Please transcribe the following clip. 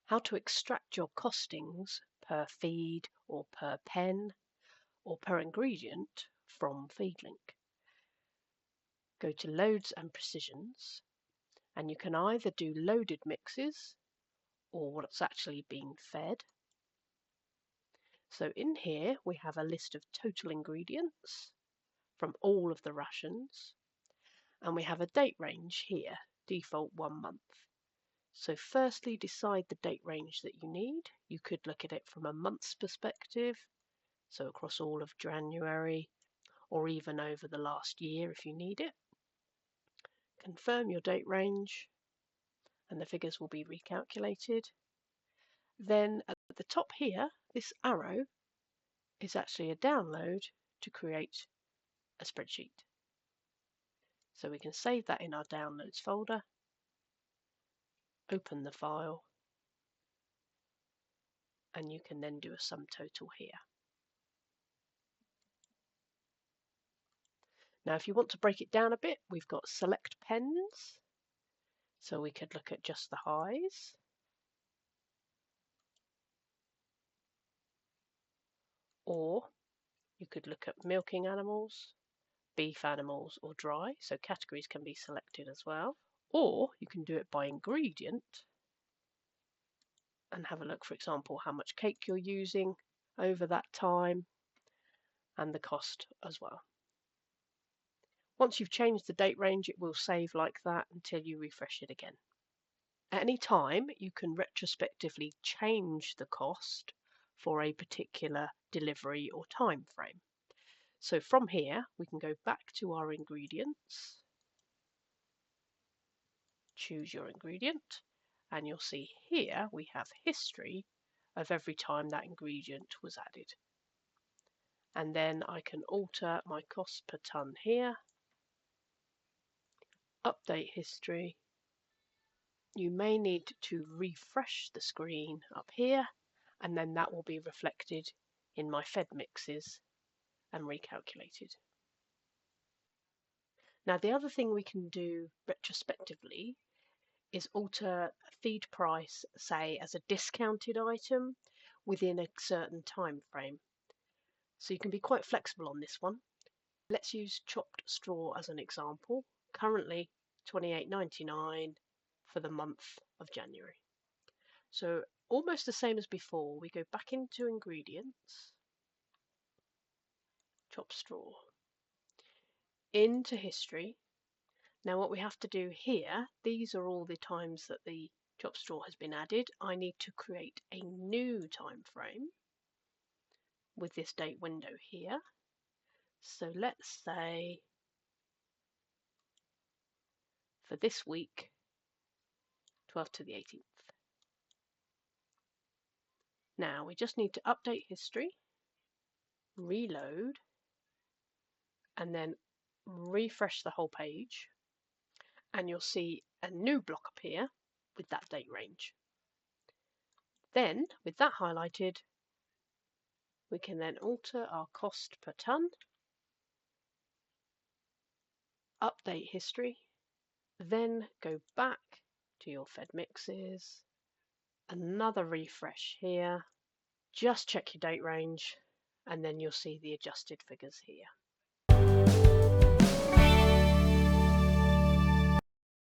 how to extract your costings per feed or per pen or per ingredient from Feedlync. Go to Loads and Precisions, and you can either do loaded mixes or what's actually being fed. So in here we have a list of total ingredients from all of the rations, and we have a date range here, default 1 month. So firstly, decide the date range that you need. You could look at it from a month's perspective, so across all of January or even over the last year if you need it. Confirm your date range and the figures will be recalculated. Then at the top here, this arrow is actually a download to create a spreadsheet. So we can save that in our downloads folder, open the file, and you can then do a sum total here. Now if you want to break it down a bit, we've got select pens, so we could look at just the highs. Or you could look at milking animals, beef animals or dry, so categories can be selected as well. Or you can do it by ingredient and have a look, for example, how much cake you're using over that time and the cost as well. Once you've changed the date range, it will save like that until you refresh it again. At any time, you can retrospectively change the cost for a particular delivery or time frame. So from here, we can go back to our ingredients, choose your ingredient, and you'll see here we have history of every time that ingredient was added. And then I can alter my cost per tonne here, update history. You may need to refresh the screen up here, and then that will be reflected in my fed mixes and recalculated. Now the other thing we can do retrospectively is alter a feed price, say as a discounted item within a certain time frame. So you can be quite flexible on this one. Let's use chopped straw as an example. Currently $28.99 for the month of January. So almost the same as before, we go back into ingredients, chopped straw, into history. Now what we have to do here, these are all the times that the chopped straw has been added. I need to create a new time frame with this date window here. So let's say for this week, 12th to the 18th. Now we just need to update history, reload, and then refresh the whole page, and you'll see a new block appear with that date range. Then, with that highlighted, we can then alter our cost per tonne, update history, then go back to your fed mixes, another refresh here, just check your date range, and then you'll see the adjusted figures here.